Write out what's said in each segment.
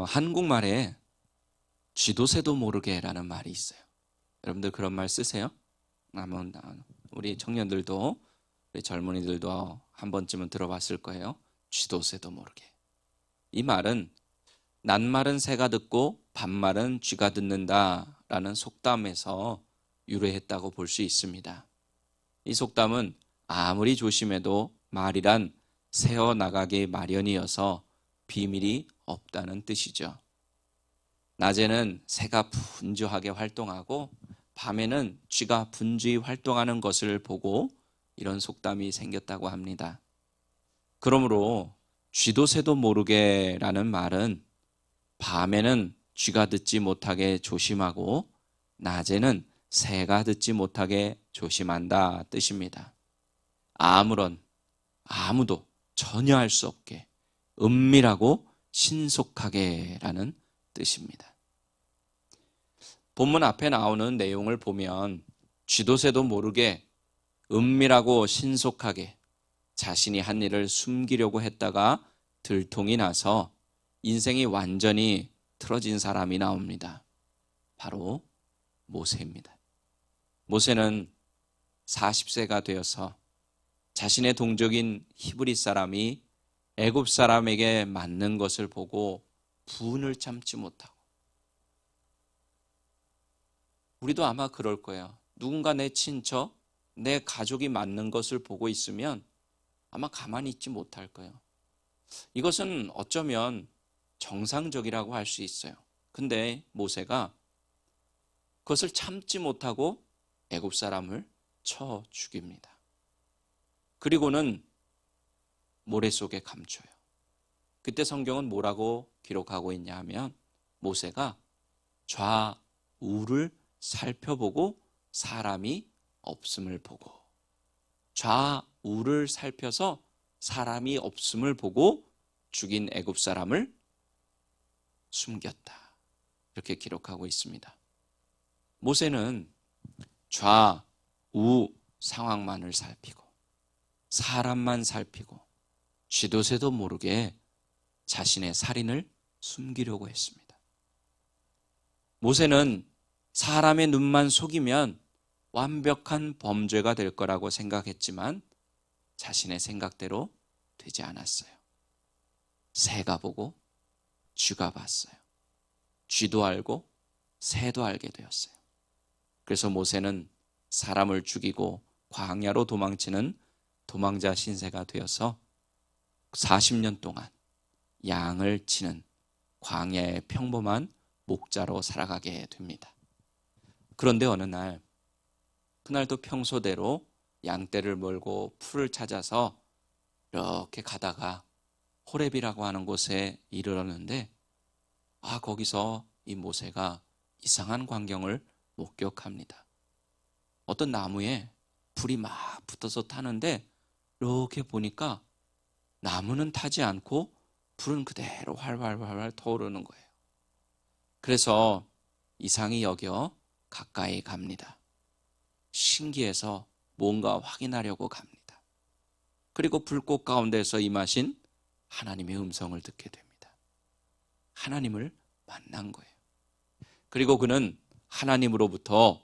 한국말에 쥐도 새도 모르게라는 말이 있어요. 여러분들 그런 말 쓰세요? 한번 우리 청년들도 우리 젊은이들도 한 번쯤은 들어봤을 거예요. 쥐도 새도 모르게. 이 말은 낱말은 새가 듣고 반말은 쥐가 듣는다라는 속담에서 유래했다고 볼 수 있습니다. 이 속담은 아무리 조심해도 말이란 새어나가기 마련이어서 비밀이 없다는 뜻이죠. 낮에는 새가 분주하게 활동하고 밤에는 쥐가 분주히 활동하는 것을 보고 이런 속담이 생겼다고 합니다. 그러므로 쥐도 새도 모르게라는 말은 밤에는 쥐가 듣지 못하게 조심하고 낮에는 새가 듣지 못하게 조심한다 뜻입니다. 아무도 전혀 알 수 없게 은밀하고 신속하게라는 뜻입니다. 본문 앞에 나오는 내용을 보면 쥐도 새도 모르게 은밀하고 신속하게 자신이 한 일을 숨기려고 했다가 들통이 나서 인생이 완전히 틀어진 사람이 나옵니다. 바로 모세입니다. 모세는 40세가 되어서 자신의 동족인 히브리 사람이 애굽 사람에게 맞는 것을 보고 분을 참지 못하고, 우리도 아마 그럴 거예요. 누군가 내 친척, 내 가족이 맞는 것을 보고 있으면 아마 가만히 있지 못할 거예요. 이것은 어쩌면 정상적이라고 할 수 있어요. 근데 모세가 그것을 참지 못하고 애굽 사람을 쳐 죽입니다. 그리고는 모래 속에 감춰요. 그때 성경은 뭐라고 기록하고 있냐 하면 모세가 좌우를 살펴보고 사람이 없음을 보고, 좌우를 살펴서 사람이 없음을 보고 죽인 애굽 사람을 숨겼다. 이렇게 기록하고 있습니다. 모세는 좌우 상황만을 살피고 사람만 살피고 쥐도 새도 모르게 자신의 살인을 숨기려고 했습니다. 모세는 사람의 눈만 속이면 완벽한 범죄가 될 거라고 생각했지만 자신의 생각대로 되지 않았어요. 새가 보고 쥐가 봤어요. 쥐도 알고 새도 알게 되었어요. 그래서 모세는 사람을 죽이고 광야로 도망치는 도망자 신세가 되어서 40년 동안 양을 치는 광야의 평범한 목자로 살아가게 됩니다. 그런데 어느 날, 그날도 평소대로 양떼를 몰고 풀을 찾아서 이렇게 가다가 호렙이라고 하는 곳에 이르렀는데, 거기서 이 모세가 이상한 광경을 목격합니다. 어떤 나무에 불이 막 붙어서 타는데 이렇게 보니까 나무는 타지 않고 불은 그대로 활활 타오르는 거예요. 그래서 이상히 여겨 가까이 갑니다. 신기해서 뭔가 확인하려고 갑니다. 그리고 불꽃 가운데서 임하신 하나님의 음성을 듣게 됩니다. 하나님을 만난 거예요. 그리고 그는 하나님으로부터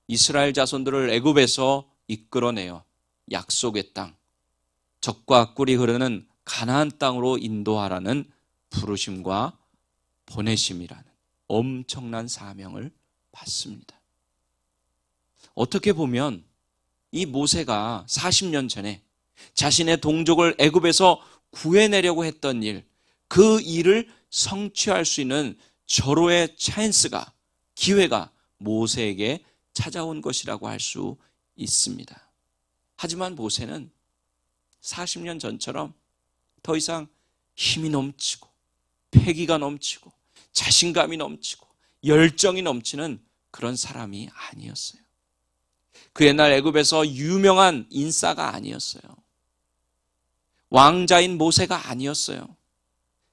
이스라엘 자손들을 애굽에서 이끌어내어 약속의 땅, 젖과 꿀이 흐르는 가나안 땅으로 인도하라는 부르심과 보내심이라는 엄청난 사명을 받습니다. 어떻게 보면 이 모세가 40년 전에 자신의 동족을 애굽에서 구해내려고 했던 일, 그 일을 성취할 수 있는 절호의 찬스가, 기회가 모세에게 찾아온 것이라고 할 수 있습니다. 하지만 모세는 40년 전처럼 더 이상 힘이 넘치고 패기가 넘치고 자신감이 넘치고 열정이 넘치는 그런 사람이 아니었어요. 그 옛날 애굽에서 유명한 인싸가 아니었어요. 왕자인 모세가 아니었어요.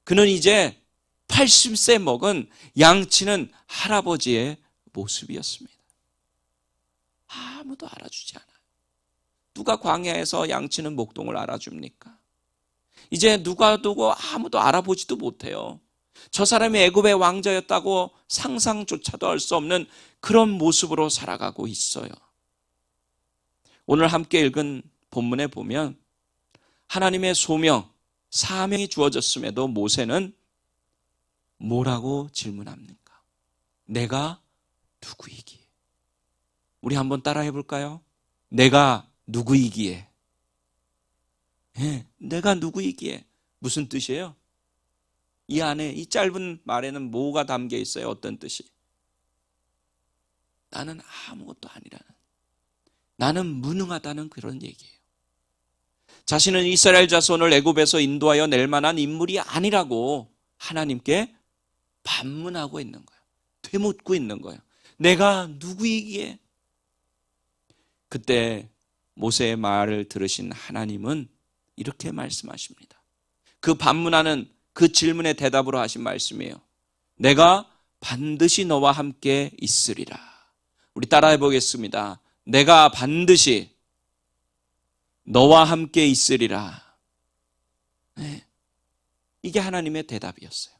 그는 이제 80세 먹은 양치는 할아버지의 모습이었습니다. 아무도 알아주지 않아요. 누가 광야에서 양치는 목동을 알아줍니까? 이제 누가 두고 아무도 알아보지도 못해요. 저 사람이 애굽의 왕자였다고 상상조차도 할 수 없는 그런 모습으로 살아가고 있어요. 오늘 함께 읽은 본문에 보면 하나님의 소명, 사명이 주어졌음에도 모세는 뭐라고 질문합니까? 내가 누구이기에? 우리 한번 따라해 볼까요? 내가 누구이기에? 내가 누구이기에? 무슨 뜻이에요? 이 안에, 이 짧은 말에는 뭐가 담겨 있어요? 어떤 뜻이? 나는 아무것도 아니라는, 나는 무능하다는 그런 얘기예요. 자신은 이스라엘 자손을 애굽에서 인도하여 낼 만한 인물이 아니라고 하나님께 반문하고 있는 거예요. 되묻고 있는 거예요. 내가 누구이기에? 그때 모세의 말을 들으신 하나님은 이렇게 말씀하십니다. 그 반문하는 그 질문에 대답으로 하신 말씀이에요. 내가 반드시 너와 함께 있으리라. 우리 따라해 보겠습니다. 내가 반드시 너와 함께 있으리라. 네. 이게 하나님의 대답이었어요.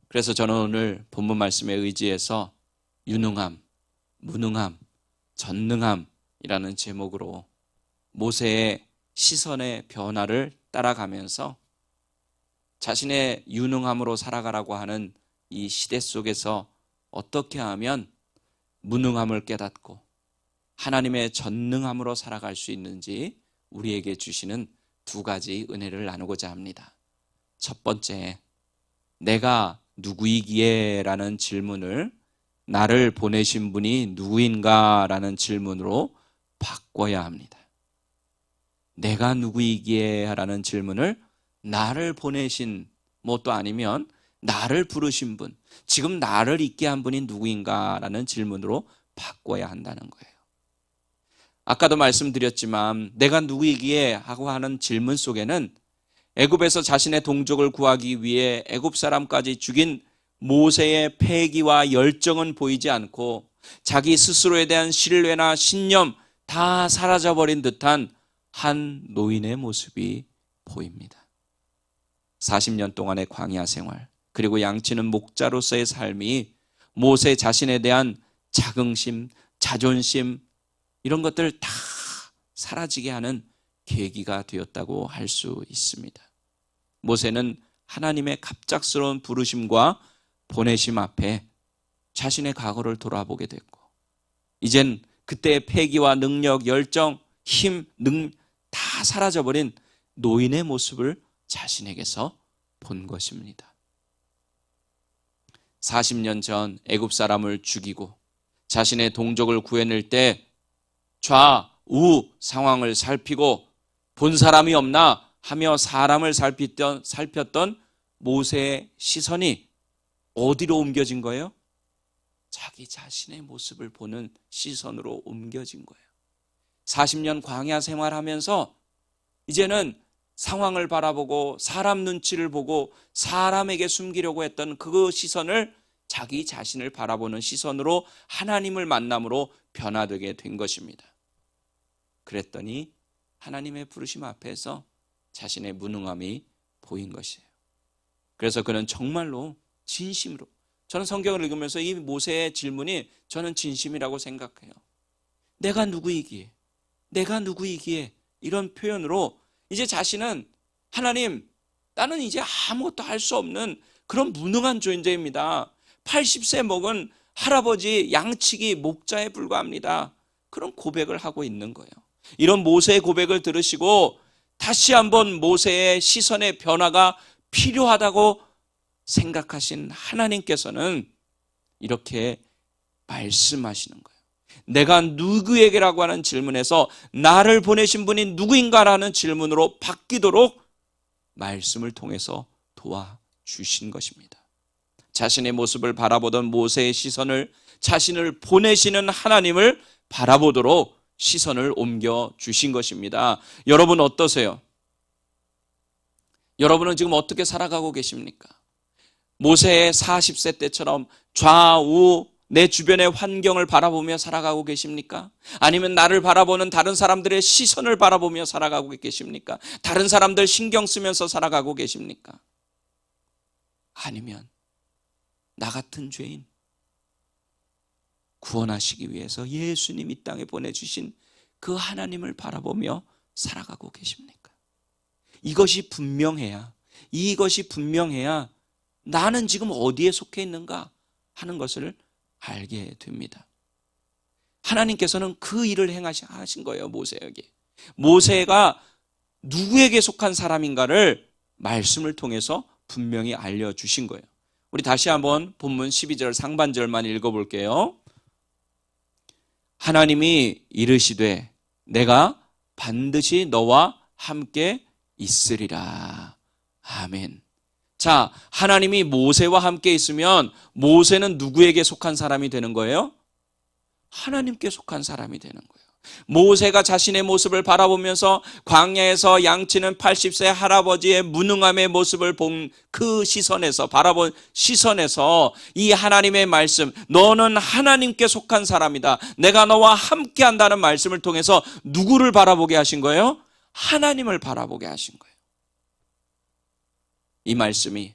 그래서 저는 오늘 본문 말씀에 의지해서 유능함, 무능함, 전능함이라는 제목으로 모세의 시선의 변화를 따라가면서 자신의 유능함으로 살아가라고 하는 이 시대 속에서 어떻게 하면 무능함을 깨닫고 하나님의 전능함으로 살아갈 수 있는지 우리에게 주시는 두 가지 은혜를 나누고자 합니다. 첫 번째, 내가 누구이기에? 라는 질문을 나를 보내신 분이 누구인가? 라는 질문으로 바꿔야 합니다. 내가 누구이기에? 라는 질문을 나를 보내신, 뭐 또 아니면 나를 부르신 분, 지금 나를 있게 한 분이 누구인가? 라는 질문으로 바꿔야 한다는 거예요. 아까도 말씀드렸지만 내가 누구이기에? 하고 하는 질문 속에는 애굽에서 자신의 동족을 구하기 위해 애굽 사람까지 죽인 모세의 패기와 열정은 보이지 않고 자기 스스로에 대한 신뢰나 신념 다 사라져버린 듯한 한 노인의 모습이 보입니다. 40년 동안의 광야 생활, 그리고 양치는 목자로서의 삶이 모세 자신에 대한 자긍심, 자존심, 이런 것들 다 사라지게 하는 계기가 되었다고 할 수 있습니다. 모세는 하나님의 갑작스러운 부르심과 보내심 앞에 자신의 과거를 돌아보게 됐고, 이젠 그때의 패기와 능력, 열정, 힘, 다 사라져버린 노인의 모습을 자신에게서 본 것입니다. 40년 전 애굽 사람을 죽이고 자신의 동족을 구해낼 때 좌우 상황을 살피고 본 사람이 없나 하며 사람을 살폈던 모세의 시선이 어디로 옮겨진 거예요? 자기 자신의 모습을 보는 시선으로 옮겨진 거예요. 40년 광야 생활하면서 이제는 상황을 바라보고 사람 눈치를 보고 사람에게 숨기려고 했던 그 시선을 자기 자신을 바라보는 시선으로 하나님을 만남으로 변화되게 된 것입니다. 그랬더니 하나님의 부르심 앞에서 자신의 무능함이 보인 것이에요. 그래서 그는 정말로 진심으로, 저는 성경을 읽으면서 이 모세의 질문이 저는 진심이라고 생각해요. 내가 누구이기에? 내가 누구이기에? 이런 표현으로 이제 자신은 하나님, 나는 이제 아무것도 할 수 없는 그런 무능한 존재입니다. 80세 먹은 할아버지 양치기 목자에 불과합니다. 그런 고백을 하고 있는 거예요. 이런 모세의 고백을 들으시고 다시 한번 모세의 시선의 변화가 필요하다고 생각하신 하나님께서는 이렇게 말씀하시는 거예요. 내가 누구에게라고 하는 질문에서 나를 보내신 분이 누구인가라는 질문으로 바뀌도록 말씀을 통해서 도와주신 것입니다. 자신의 모습을 바라보던 모세의 시선을 자신을 보내시는 하나님을 바라보도록 시선을 옮겨주신 것입니다. 여러분 어떠세요? 여러분은 지금 어떻게 살아가고 계십니까? 모세의 40세 때처럼 좌우 내 주변의 환경을 바라보며 살아가고 계십니까? 아니면 나를 바라보는 다른 사람들의 시선을 바라보며 살아가고 계십니까? 다른 사람들 신경 쓰면서 살아가고 계십니까? 아니면 나 같은 죄인 구원하시기 위해서 예수님 이 땅에 보내주신 그 하나님을 바라보며 살아가고 계십니까? 이것이 분명해야 나는 지금 어디에 속해 있는가 하는 것을 알게 됩니다. 하나님께서는 그 일을 하신 거예요. 모세에게. 모세가 누구에게 속한 사람인가를 말씀을 통해서 분명히 알려주신 거예요. 우리 다시 한번 본문 12절 상반절만 읽어볼게요. 하나님이 이르시되 내가 반드시 너와 함께 있으리라. 아멘. 자, 하나님이 모세와 함께 있으면 모세는 누구에게 속한 사람이 되는 거예요? 하나님께 속한 사람이 되는 거예요. 모세가 자신의 모습을 바라보면서 광야에서 양치는 80세 할아버지의 무능함의 모습을 본 그 시선에서 바라본 시선에서 이 하나님의 말씀, 너는 하나님께 속한 사람이다, 내가 너와 함께 한다는 말씀을 통해서 누구를 바라보게 하신 거예요? 하나님을 바라보게 하신 거예요. 이 말씀이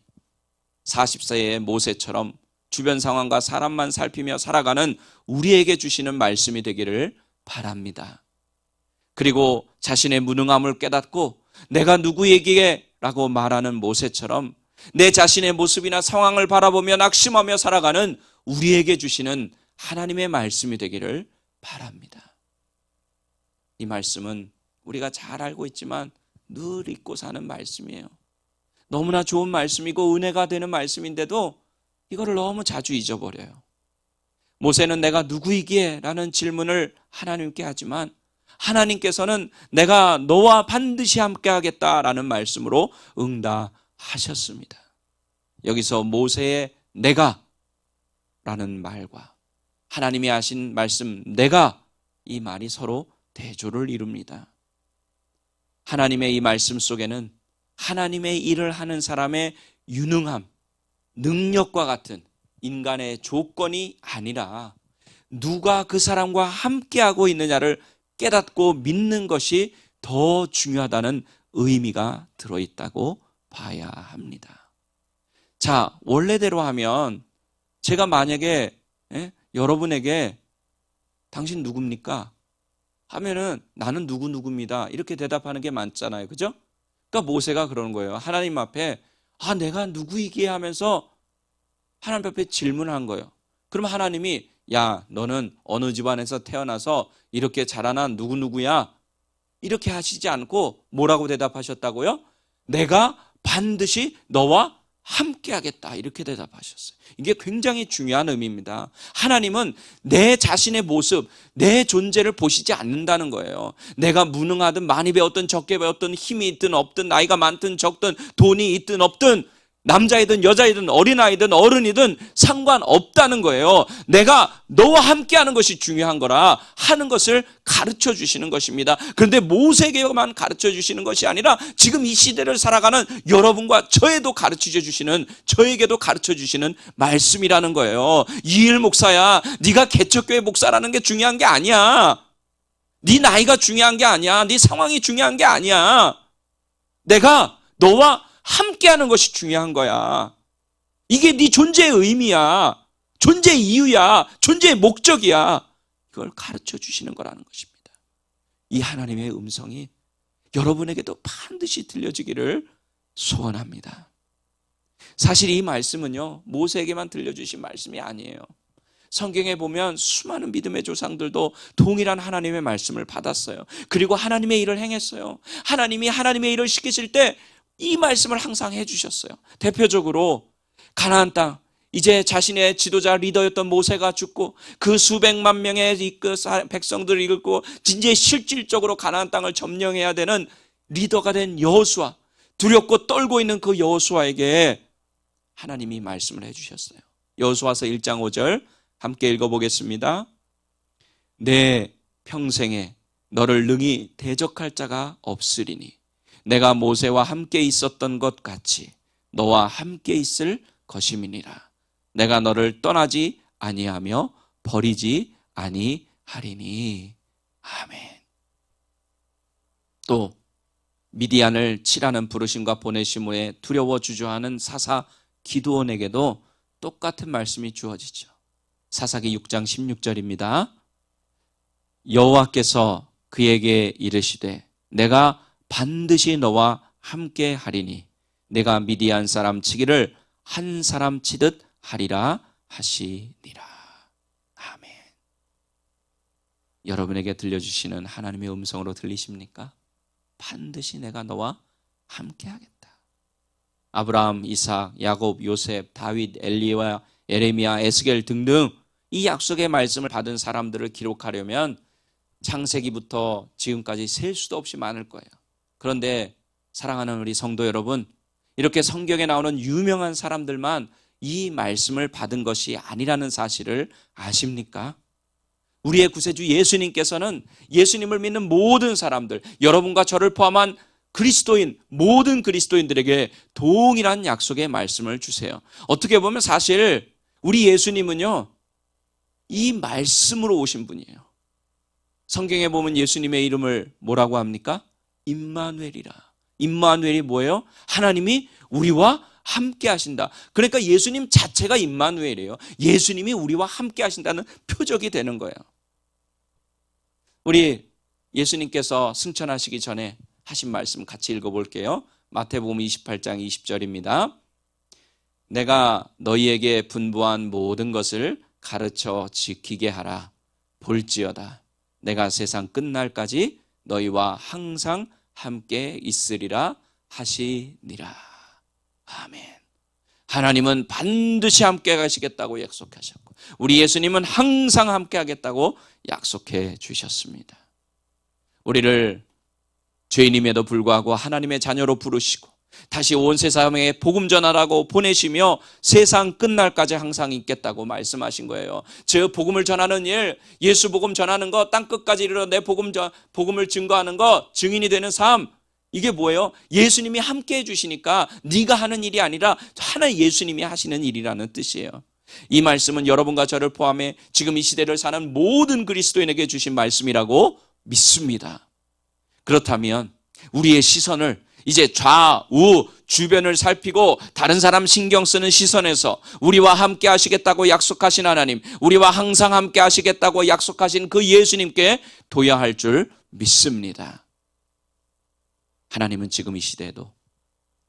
40세의 모세처럼 주변 상황과 사람만 살피며 살아가는 우리에게 주시는 말씀이 되기를 바랍니다. 그리고 자신의 무능함을 깨닫고 내가 누구에게 라고 말하는 모세처럼 내 자신의 모습이나 상황을 바라보며 낙심하며 살아가는 우리에게 주시는 하나님의 말씀이 되기를 바랍니다. 이 말씀은 우리가 잘 알고 있지만 늘 잊고 사는 말씀이에요. 너무나 좋은 말씀이고 은혜가 되는 말씀인데도 이거를 너무 자주 잊어버려요. 모세는 내가 누구이기에? 라는 질문을 하나님께 하지만 하나님께서는 내가 너와 반드시 함께 하겠다라는 말씀으로 응답하셨습니다. 여기서 모세의 내가 라는 말과 하나님이 하신 말씀 내가, 이 말이 서로 대조를 이룹니다. 하나님의 이 말씀 속에는 하나님의 일을 하는 사람의 유능함, 능력과 같은 인간의 조건이 아니라 누가 그 사람과 함께하고 있느냐를 깨닫고 믿는 것이 더 중요하다는 의미가 들어있다고 봐야 합니다. 자, 원래대로 하면 제가 만약에 여러분에게 당신 누굽니까? 하면은 나는 누구입니다. 이렇게 대답하는 게 맞잖아요. 그죠? 그러니까 모세가 그러는 거예요. 하나님 앞에 내가 누구이기에 하면서 하나님 앞에 질문한 거예요. 그럼 하나님이 야, 너는 어느 집안에서 태어나서 이렇게 자라난 누구야? 이렇게 하시지 않고 뭐라고 대답하셨다고요? 내가 반드시 너와 함께 하겠다, 이렇게 대답하셨어요. 이게 굉장히 중요한 의미입니다. 하나님은 내 자신의 모습, 내 존재를 보시지 않는다는 거예요. 내가 무능하든 많이 배웠든 적게 배웠든 힘이 있든 없든 나이가 많든 적든 돈이 있든 없든 남자이든 여자이든 어린아이든 어른이든 상관없다는 거예요. 내가 너와 함께하는 것이 중요한 거라 하는 것을 가르쳐 주시는 것입니다. 그런데 모세에게만 가르쳐 주시는 것이 아니라 지금 이 시대를 살아가는 여러분과 저에게도 가르쳐 주시는 말씀이라는 거예요. 이일 목사야, 네가 개척교회 목사라는 게 중요한 게 아니야. 네 나이가 중요한 게 아니야. 네 상황이 중요한 게 아니야. 내가 너와 함께하는 것이 중요한 거야. 이게 네 존재의 의미야. 존재의 이유야. 존재의 목적이야. 이걸 가르쳐 주시는 거라는 것입니다. 이 하나님의 음성이 여러분에게도 반드시 들려지기를 소원합니다. 사실 이 말씀은요, 모세에게만 들려주신 말씀이 아니에요. 성경에 보면 수많은 믿음의 조상들도 동일한 하나님의 말씀을 받았어요. 그리고 하나님의 일을 행했어요. 하나님이 하나님의 일을 시키실 때 이 말씀을 항상 해주셨어요. 대표적으로 가나안 땅, 이제 자신의 지도자 리더였던 모세가 죽고 그 수백만 명의 백성들을 이끌고 이제 실질적으로 가나안 땅을 점령해야 되는 리더가 된 여호수아, 두렵고 떨고 있는 그 여호수아에게 하나님이 말씀을 해주셨어요. 여호수아서 1장 5절 함께 읽어보겠습니다. 내 평생에 너를 능히 대적할 자가 없으리니 내가 모세와 함께 있었던 것 같이 너와 함께 있을 것임이니라. 내가 너를 떠나지 아니하며 버리지 아니하리니. 아멘. 또 미디안을 치라는 부르심과 보내심 후에 두려워 주저하는 사사 기드온에게도 똑같은 말씀이 주어지죠. 사사기 6장 16절입니다. 여호와께서 그에게 이르시되 내가 반드시 너와 함께 하리니 내가 미디안 사람 치기를 한 사람 치듯 하리라 하시니라. 아멘. 여러분에게 들려주시는 하나님의 음성으로 들리십니까? 반드시 내가 너와 함께 하겠다. 아브라함, 이삭, 야곱, 요셉, 다윗, 엘리야, 에레미야, 에스겔 등등 이 약속의 말씀을 받은 사람들을 기록하려면 창세기부터 지금까지 셀 수도 없이 많을 거예요. 그런데 사랑하는 우리 성도 여러분, 이렇게 성경에 나오는 유명한 사람들만 이 말씀을 받은 것이 아니라는 사실을 아십니까? 우리의 구세주 예수님께서는 예수님을 믿는 모든 사람들, 여러분과 저를 포함한 그리스도인, 모든 그리스도인들에게 동일한 약속의 말씀을 주세요. 어떻게 보면 사실 우리 예수님은요, 이 말씀으로 오신 분이에요. 성경에 보면 예수님의 이름을 뭐라고 합니까? 임마누엘이라. 임마누엘이 뭐예요? 하나님이 우리와 함께 하신다. 그러니까 예수님 자체가 임마누엘이에요. 예수님이 우리와 함께 하신다는 표적이 되는 거예요. 우리 예수님께서 승천하시기 전에 하신 말씀 같이 읽어볼게요. 마태복음 28장 20절입니다. 내가 너희에게 분부한 모든 것을 가르쳐 지키게 하라. 볼지어다 내가 세상 끝날까지 너희와 항상 함께 있으리라 하시니라. 아멘. 하나님은 반드시 함께 가시겠다고 약속하셨고 우리 예수님은 항상 함께 하겠다고 약속해 주셨습니다. 우리를 죄인임에도 불구하고 하나님의 자녀로 부르시고 다시 온 세상에 복음 전하라고 보내시며 세상 끝날까지 항상 있겠다고 말씀하신 거예요. 저 복음을 전하는 일, 예수 복음 전하는 것, 땅끝까지 이르러 내 복음을 증거하는 것, 증인이 되는 삶, 이게 뭐예요? 예수님이 함께 해주시니까 네가 하는 일이 아니라 하나님 예수님이 하시는 일이라는 뜻이에요. 이 말씀은 여러분과 저를 포함해 지금 이 시대를 사는 모든 그리스도인에게 주신 말씀이라고 믿습니다. 그렇다면 우리의 시선을 이제 좌우 주변을 살피고 다른 사람 신경 쓰는 시선에서 우리와 함께 하시겠다고 약속하신 하나님, 우리와 항상 함께 하시겠다고 약속하신 그 예수님께 둬야 할 줄 믿습니다. 하나님은 지금 이 시대에도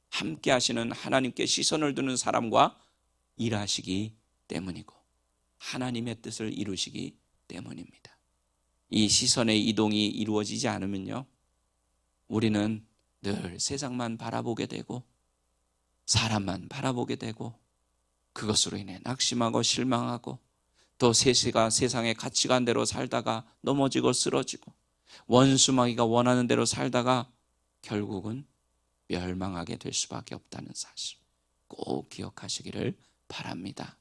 함께 하시는 하나님께 시선을 두는 사람과 일하시기 때문이고 하나님의 뜻을 이루시기 때문입니다. 이 시선의 이동이 이루어지지 않으면요, 우리는 늘 세상만 바라보게 되고 사람만 바라보게 되고 그것으로 인해 낙심하고 실망하고 또 세상의 가치관대로 살다가 넘어지고 쓰러지고 원수마귀가 원하는 대로 살다가 결국은 멸망하게 될 수밖에 없다는 사실 꼭 기억하시기를 바랍니다.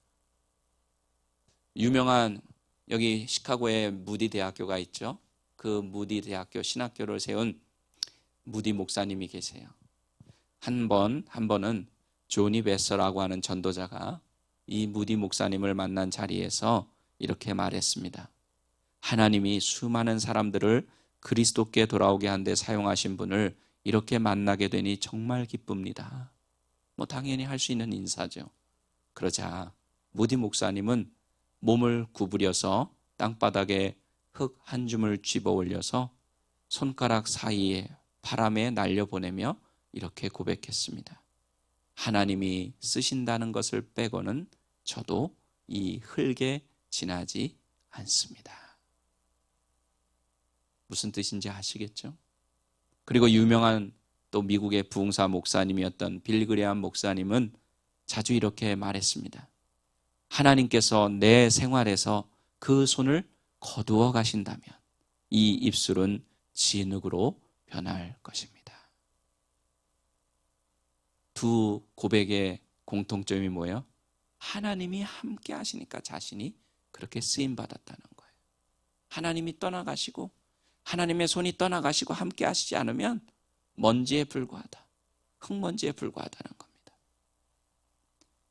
유명한 여기 시카고에 무디 대학교가 있죠. 그 무디 대학교 신학교를 세운 무디 목사님이 계세요. 한 번은 조니 베서라고 하는 전도자가 이 무디 목사님을 만난 자리에서 이렇게 말했습니다. 하나님이 수많은 사람들을 그리스도께 돌아오게 한 데 사용하신 분을 이렇게 만나게 되니 정말 기쁩니다. 당연히 할 수 있는 인사죠. 그러자 무디 목사님은 몸을 구부려서 땅바닥에 흙 한 줌을 집어 올려서 손가락 사이에 바람에 날려보내며 이렇게 고백했습니다. 하나님이 쓰신다는 것을 빼고는 저도 이 흙에 지나지 않습니다. 무슨 뜻인지 아시겠죠? 그리고 유명한 또 미국의 부흥사 목사님이었던 빌리 그레이엄 목사님은 자주 이렇게 말했습니다. 하나님께서 내 생활에서 그 손을 거두어 가신다면 이 입술은 진흙으로 변할 것입니다. 두 고백의 공통점이 뭐예요? 하나님이 함께 하시니까 자신이 그렇게 쓰임받았다는 거예요. 하나님이 떠나가시고 하나님의 손이 떠나가시고 함께 하시지 않으면 먼지에 불과하다. 흙먼지에 불과하다는 겁니다.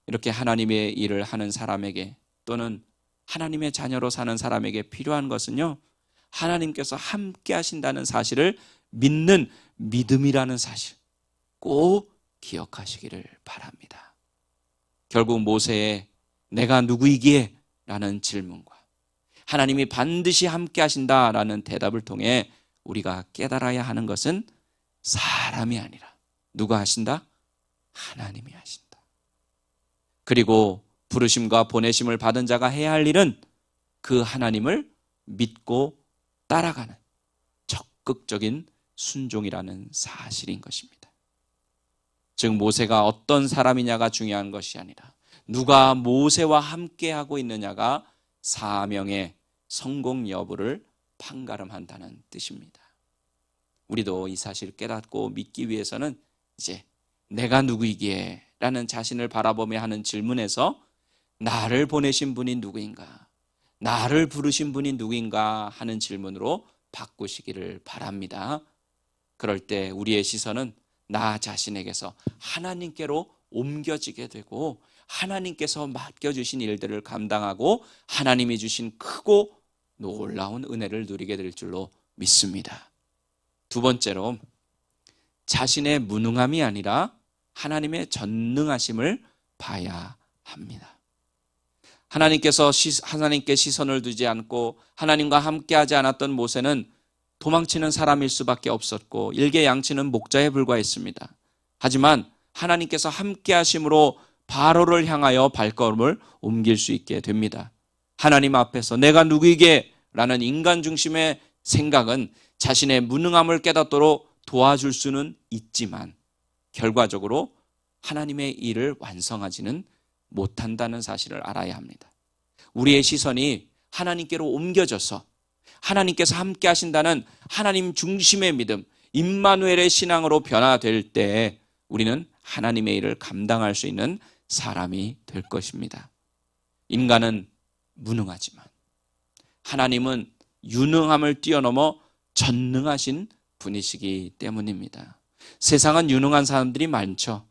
이렇게 하나님의 일을 하는 사람에게 또는 하나님의 자녀로 사는 사람에게 필요한 것은요, 하나님께서 함께 하신다는 사실을 믿는 믿음이라는 사실 꼭 기억하시기를 바랍니다. 결국 모세의 내가 누구이기에? 라는 질문과 하나님이 반드시 함께 하신다라는 대답을 통해 우리가 깨달아야 하는 것은 사람이 아니라 누가 하신다? 하나님이 하신다. 그리고 부르심과 보내심을 받은 자가 해야 할 일은 그 하나님을 믿고 따라가는 적극적인 순종이라는 사실인 것입니다. 즉 모세가 어떤 사람이냐가 중요한 것이 아니라 누가 모세와 함께하고 있느냐가 사명의 성공 여부를 판가름한다는 뜻입니다. 우리도 이 사실을 깨닫고 믿기 위해서는 이제 내가 누구이기에? 라는 자신을 바라보며 하는 질문에서 나를 보내신 분이 누구인가? 나를 부르신 분이 누구인가? 하는 질문으로 바꾸시기를 바랍니다. 그럴 때 우리의 시선은 나 자신에게서 하나님께로 옮겨지게 되고 하나님께서 맡겨주신 일들을 감당하고 하나님이 주신 크고 놀라운 은혜를 누리게 될 줄로 믿습니다. 두 번째로 자신의 무능함이 아니라 하나님의 전능하심을 봐야 합니다. 하나님께 시선을 두지 않고 하나님과 함께하지 않았던 모세는 도망치는 사람일 수밖에 없었고 일개양치는 목자에 불과했습니다. 하지만 하나님께서 함께하심으로 바로를 향하여 발걸음을 옮길 수 있게 됩니다. 하나님 앞에서 내가 누구이게? 라는 인간 중심의 생각은 자신의 무능함을 깨닫도록 도와줄 수는 있지만 결과적으로 하나님의 일을 완성하지는 못한다는 사실을 알아야 합니다. 우리의 시선이 하나님께로 옮겨져서 하나님께서 함께 하신다는 하나님 중심의 믿음, 임마누엘의 신앙으로 변화될 때 우리는 하나님의 일을 감당할 수 있는 사람이 될 것입니다. 인간은 무능하지만 하나님은 유능함을 뛰어넘어 전능하신 분이시기 때문입니다. 세상은 유능한 사람들이 많죠.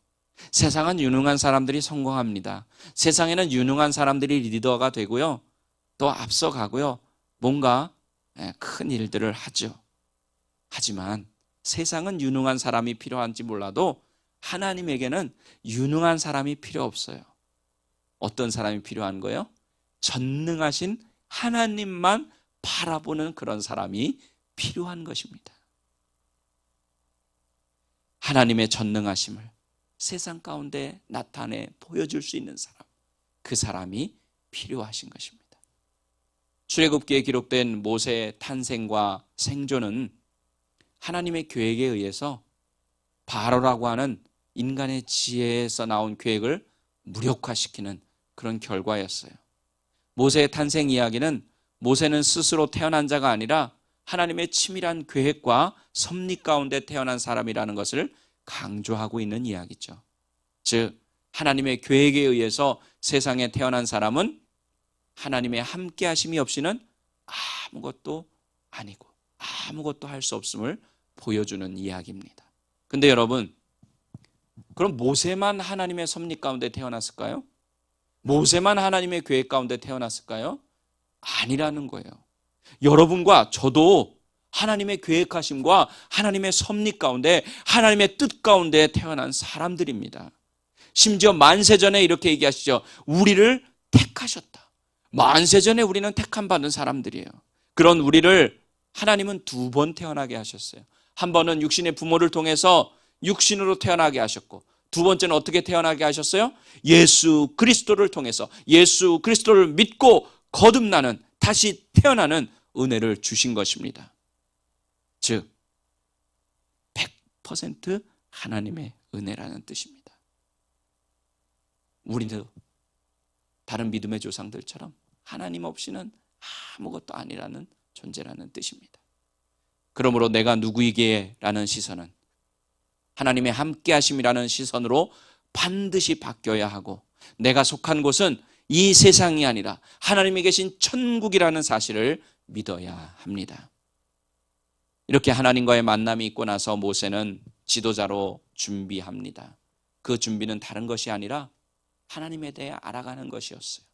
세상은 유능한 사람들이 성공합니다. 세상에는 유능한 사람들이 리더가 되고요. 또 앞서가고요. 뭔가 큰 일들을 하죠. 하지만 세상은 유능한 사람이 필요한지 몰라도 하나님에게는 유능한 사람이 필요 없어요. 어떤 사람이 필요한 거예요? 전능하신 하나님만 바라보는 그런 사람이 필요한 것입니다. 하나님의 전능하심을 세상 가운데 나타내 보여줄 수 있는 사람, 그 사람이 필요하신 것입니다. 출애굽기에 기록된 모세의 탄생과 생존은 하나님의 계획에 의해서 바로라고 하는 인간의 지혜에서 나온 계획을 무력화시키는 그런 결과였어요. 모세의 탄생 이야기는 모세는 스스로 태어난 자가 아니라 하나님의 치밀한 계획과 섭리 가운데 태어난 사람이라는 것을 강조하고 있는 이야기죠. 즉 하나님의 계획에 의해서 세상에 태어난 사람은 하나님의 함께 하심이 없이는 아무것도 아니고 아무것도 할 수 없음을 보여주는 이야기입니다. 근데 여러분, 그럼 모세만 하나님의 섭리 가운데 태어났을까요? 모세만 하나님의 계획 가운데 태어났을까요? 아니라는 거예요. 여러분과 저도 하나님의 계획하심과 하나님의 섭리 가운데 하나님의 뜻 가운데 태어난 사람들입니다. 심지어 만세전에 이렇게 얘기하시죠. 우리를 택하셨다. 만세전에 우리는 택함 받은 사람들이에요. 그런 우리를 하나님은 두 번 태어나게 하셨어요. 한 번은 육신의 부모를 통해서 육신으로 태어나게 하셨고, 두 번째는 어떻게 태어나게 하셨어요? 예수 그리스도를 통해서 예수 그리스도를 믿고 거듭나는, 다시 태어나는 은혜를 주신 것입니다. 즉 100% 하나님의 은혜라는 뜻입니다. 우리도 다른 믿음의 조상들처럼 하나님 없이는 아무것도 아니라는 존재라는 뜻입니다. 그러므로 내가 누구이기에? 라는 시선은 하나님의 함께하심이라는 시선으로 반드시 바뀌어야 하고, 내가 속한 곳은 이 세상이 아니라 하나님이 계신 천국이라는 사실을 믿어야 합니다. 이렇게 하나님과의 만남이 있고 나서 모세는 지도자로 준비합니다. 그 준비는 다른 것이 아니라 하나님에 대해 알아가는 것이었어요.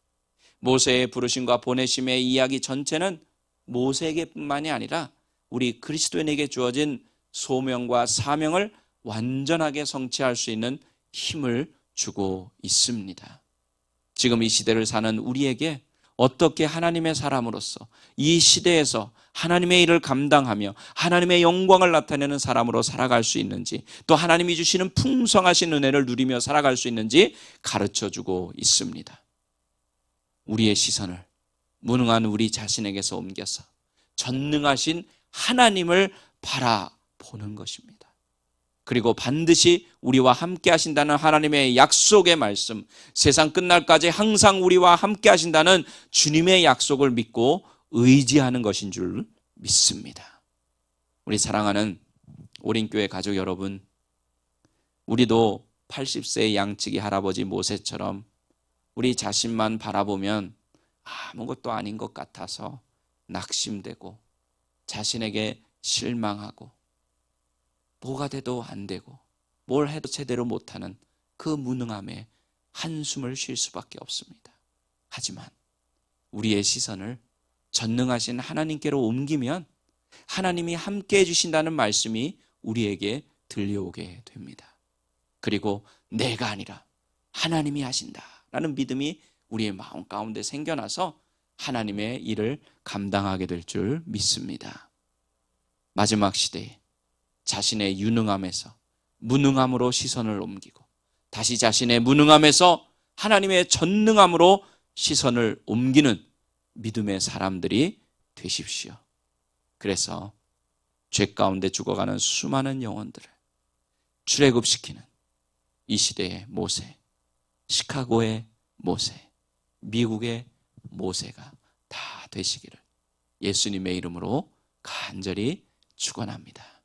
모세의 부르심과 보내심의 이야기 전체는 모세에게뿐만이 아니라 우리 그리스도인에게 주어진 소명과 사명을 완전하게 성취할 수 있는 힘을 주고 있습니다. 지금 이 시대를 사는 우리에게 어떻게 하나님의 사람으로서 이 시대에서 하나님의 일을 감당하며 하나님의 영광을 나타내는 사람으로 살아갈 수 있는지, 또 하나님이 주시는 풍성하신 은혜를 누리며 살아갈 수 있는지 가르쳐주고 있습니다. 우리의 시선을 무능한 우리 자신에게서 옮겨서 전능하신 하나님을 바라보는 것입니다. 그리고 반드시 우리와 함께 하신다는 하나님의 약속의 말씀, 세상 끝날까지 항상 우리와 함께 하신다는 주님의 약속을 믿고 의지하는 것인 줄 믿습니다. 우리 사랑하는 오린교회 가족 여러분, 우리도 80세의 양치기 할아버지 모세처럼 우리 자신만 바라보면 아무것도 아닌 것 같아서 낙심되고 자신에게 실망하고 뭐가 돼도 안 되고 뭘 해도 제대로 못하는 그 무능함에 한숨을 쉴 수밖에 없습니다. 하지만 우리의 시선을 전능하신 하나님께로 옮기면 하나님이 함께 해주신다는 말씀이 우리에게 들려오게 됩니다. 그리고 내가 아니라 하나님이 하신다라는 믿음이 우리의 마음 가운데 생겨나서 하나님의 일을 감당하게 될 줄 믿습니다. 마지막 시대에 자신의 유능함에서 무능함으로 시선을 옮기고 다시 자신의 무능함에서 하나님의 전능함으로 시선을 옮기는 믿음의 사람들이 되십시오. 그래서 죄 가운데 죽어가는 수많은 영혼들을 출애굽시키는 이 시대의 모세, 시카고의 모세, 미국의 모세가 다 되시기를 예수님의 이름으로 간절히 축원합니다.